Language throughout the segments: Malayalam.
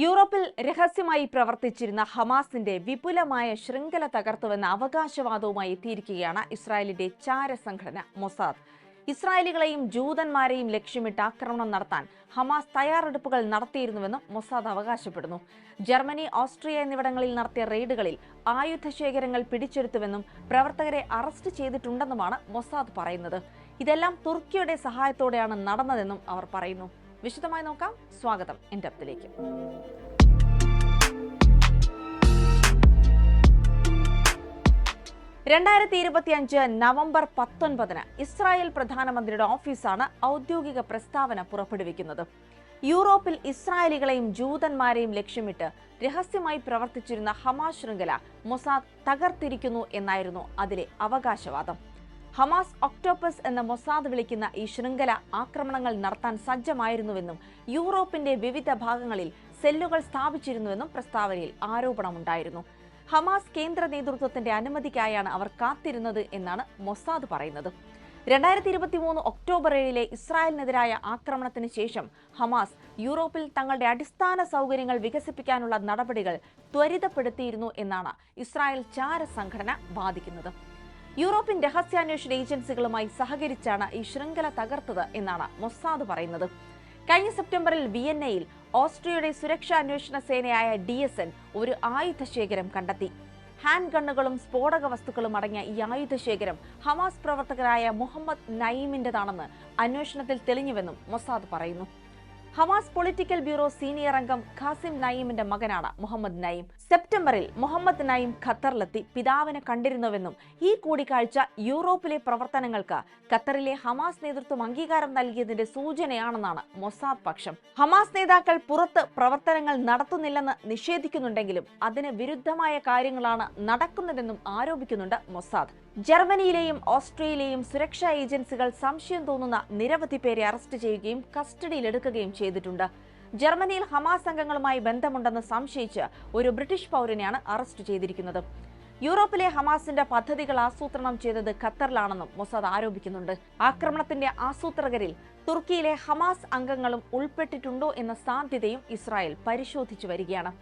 യൂറോപ്പിൽ രഹസ്യമായി പ്രവർത്തിച്ചിരുന്ന ഹമാസിന്റെ വിപുലമായ ശൃംഖല തകർത്തുവെന്ന അവകാശവാദവുമായി എത്തിയിരിക്കുകയാണ് ഇസ്രായേലിന്റെ ചാരസംഘടന മൊസാദ്. ഇസ്രായേലികളെയും ജൂതന്മാരെയും ലക്ഷ്യമിട്ട് ആക്രമണം നടത്താൻ ഹമാസ് തയ്യാറെടുപ്പുകൾ നടത്തിയിരുന്നുവെന്നും മൊസാദ് അവകാശപ്പെടുന്നു. ജർമ്മനി, ഓസ്ട്രിയ എന്നിവിടങ്ങളിൽ നടത്തിയ റെയ്ഡുകളിൽ ആയുധശേഖരങ്ങൾ പിടിച്ചെടുത്തുവെന്നും പ്രവർത്തകരെ അറസ്റ്റ് ചെയ്തിട്ടുണ്ടെന്നുമാണ് മൊസാദ് പറയുന്നത്. ഇതെല്ലാം തുർക്കിയുടെ സഹായത്തോടെയാണ് നടന്നതെന്നും അവർ പറയുന്നു. വിശദമായി നോക്കാം. സ്വാഗതം ഇൻഡെപ്തിലേക്ക്. നവംബർ 19 ഇസ്രായേൽ പ്രധാനമന്ത്രിയുടെ ഓഫീസാണ് ഔദ്യോഗിക പ്രസ്താവന പുറപ്പെടുവിക്കുന്നത്. യൂറോപ്പിൽ ഇസ്രായേലികളെയും ജൂതന്മാരെയും ലക്ഷ്യമിട്ട് രഹസ്യമായി പ്രവർത്തിച്ചിരുന്ന ഹമാസ് ശൃംഖല മൊസാദ് തകർത്തിരിക്കുന്നു എന്നായിരുന്നു അതിലെ അവകാശവാദം. ഹമാസ് ഒക്ടോപ്പസ് എന്ന മൊസാദ് വിളിക്കുന്ന ഈ ശൃംഖല ആക്രമണങ്ങൾ നടത്താൻ സജ്ജമായിരുന്നുവെന്നും യൂറോപ്പിന്റെ വിവിധ ഭാഗങ്ങളിൽ സെല്ലുകൾ സ്ഥാപിച്ചിരുന്നുവെന്നും പ്രസ്താവനയിൽ ആരോപണമുണ്ടായിരുന്നു. ഹമാസ് കേന്ദ്ര നേതൃത്വത്തിന്റെ അനുമതിക്കായാണ് അവർ കാത്തിരുന്നത് എന്നാണ് മൊസാദ് പറയുന്നത്. 2023 ഒക്ടോബർ 7 ഇസ്രായേലിനെതിരായ ആക്രമണത്തിന് ശേഷം ഹമാസ് യൂറോപ്പിൽ തങ്ങളുടെ അടിസ്ഥാന സൗകര്യങ്ങൾ വികസിപ്പിക്കാനുള്ള നടപടികൾ ത്വരിതപ്പെടുത്തിയിരുന്നു എന്നാണ് ഇസ്രായേൽ ചാരസംഘടന വാദിക്കുന്നത്. യൂറോപ്യൻ രഹസ്യാന്വേഷണ ഏജൻസികളുമായി സഹകരിച്ചാണ് ഈ ശൃംഖല തകർത്തത് എന്നാണ് മൊസാദ് പറയുന്നത്. കഴിഞ്ഞ സെപ്റ്റംബറിൽ വിയന്നയിൽ ഓസ്ട്രിയയുടെ സുരക്ഷാ അന്വേഷണ സേനയായ DSN ഒരു ആയുധശേഖരം കണ്ടെത്തി. ഹാൻഡ് ഗണ്ണുകളും സ്ഫോടക വസ്തുക്കളും അടങ്ങിയ ഈ ആയുധശേഖരം ഹമാസ് പ്രവർത്തകരായ മുഹമ്മദ് നയീമിന്റേതാണെന്ന് അന്വേഷണത്തിൽ തെളിഞ്ഞുവെന്നും മൊസാദ് പറയുന്നു. ഹമാസ് പൊളിറ്റിക്കൽ ബ്യൂറോ സീനിയർ അംഗം ഖാസിം നയീമിന്റെ മകനാണ് മുഹമ്മദ് നയീം. സെപ്റ്റംബറിൽ മുഹമ്മദ് നയീം ഖത്തറിലെത്തി പിതാവിനെ കണ്ടിരുന്നുവെന്നും ഈ കൂടിക്കാഴ്ച യൂറോപ്പിലെ പ്രവർത്തനങ്ങൾക്ക് ഖത്തറിലെ ഹമാസ് നേതൃത്വം അംഗീകാരം നൽകിയതിന്റെ സൂചനയാണെന്നാണ് മൊസാദ് പക്ഷം. ഹമാസ് നേതാക്കൾ പുറത്ത് പ്രവർത്തനങ്ങൾ നടത്തുന്നില്ലെന്ന് നിഷേധിക്കുന്നുണ്ടെങ്കിലും അതിന് വിരുദ്ധമായ കാര്യങ്ങളാണ് നടക്കുന്നതെന്നും ആരോപിക്കുന്നുണ്ട് മൊസാദ്. ജർമ്മനിയിലെയും ഓസ്ട്രിയയിലെയും സുരക്ഷാ ഏജൻസികൾ സംശയം തോന്നുന്ന നിരവധി പേരെ അറസ്റ്റ് ചെയ്യുകയും കസ്റ്റഡിയിലെടുക്കുകയും ചെയ്തിട്ടുണ്ട്. ജർമ്മനിയിൽ ഹമാസ് അംഗങ്ങളുമായി ബന്ധമുണ്ടെന്ന് സംശയിച്ച് ഒരു ബ്രിട്ടീഷ് പൗരനെയാണ് അറസ്റ്റ് ചെയ്തിരിക്കുന്നത്. യൂറോപ്പിലെ ഹമാസിന്റെ പദ്ധതികൾ ആസൂത്രണം ചെയ്തത് ഖത്തറിലാണെന്നും മൊസാദ് ആരോപിക്കുന്നുണ്ട്. ആക്രമണത്തിന്റെ ആസൂത്രകരിൽ തുർക്കിയിലെ ഹമാസ് അംഗങ്ങളും ഉൾപ്പെട്ടിട്ടുണ്ടോ എന്ന സാധ്യതയും ഇസ്രായേൽ പരിശോധിച്ചു വരികയാണ്.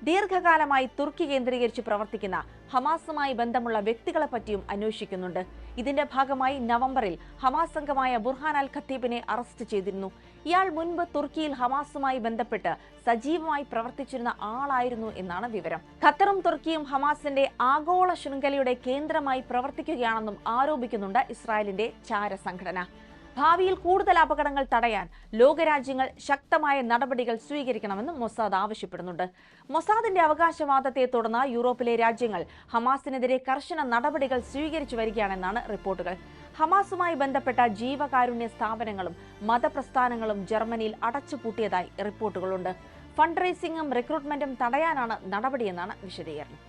ദീർഘകാലമായി തുർക്കി കേന്ദ്രീകരിച്ച് പ്രവർത്തിക്കുന്ന ഹമാസുമായി ബന്ധമുള്ള വ്യക്തികളെ പറ്റിയും അന്വേഷിക്കുന്നുണ്ട്. ഇതിന്റെ ഭാഗമായി നവംബറിൽ ഹമാസ് അംഗമായ ബുർഹാൻ അൽ ഖത്തീബിനെ അറസ്റ്റ് ചെയ്തിരുന്നു. ഇയാൾ മുൻപ് തുർക്കിയിൽ ഹമാസുമായി ബന്ധപ്പെട്ട് സജീവമായി പ്രവർത്തിച്ചിരുന്ന ആളായിരുന്നു എന്നാണ് വിവരം. ഖത്തറും തുർക്കിയും ഹമാസിന്റെ ആഗോള ശൃംഖലയുടെ കേന്ദ്രമായി പ്രവർത്തിക്കുകയാണെന്നും ആരോപിക്കുന്നുണ്ട് ഇസ്രായേലിന്റെ ചാരസംഘടന. ഭാവിയിൽ കൂടുതൽ അപകടങ്ങൾ തടയാൻ ലോകരാജ്യങ്ങൾ ശക്തമായ നടപടികൾ സ്വീകരിക്കണമെന്നും മൊസാദ് ആവശ്യപ്പെടുന്നുണ്ട്. മൊസാദിന്റെ അവകാശവാദത്തെ തുടർന്ന് യൂറോപ്പിലെ രാജ്യങ്ങൾ ഹമാസിനെതിരെ കർശന നടപടികൾ സ്വീകരിച്ചു വരികയാണെന്നാണ് റിപ്പോർട്ടുകൾ. ഹമാസുമായി ബന്ധപ്പെട്ട ജീവകാരുണ്യ സ്ഥാപനങ്ങളും മതപ്രസ്ഥാനങ്ങളും ജർമ്മനിയിൽ അടച്ചുപൂട്ടിയതായി റിപ്പോർട്ടുകളുണ്ട്. ഫണ്ട് റേസിംഗും റിക്രൂട്ട്മെന്റും തടയാനാണ് നടപടിയെന്നാണ് വിശദീകരണം.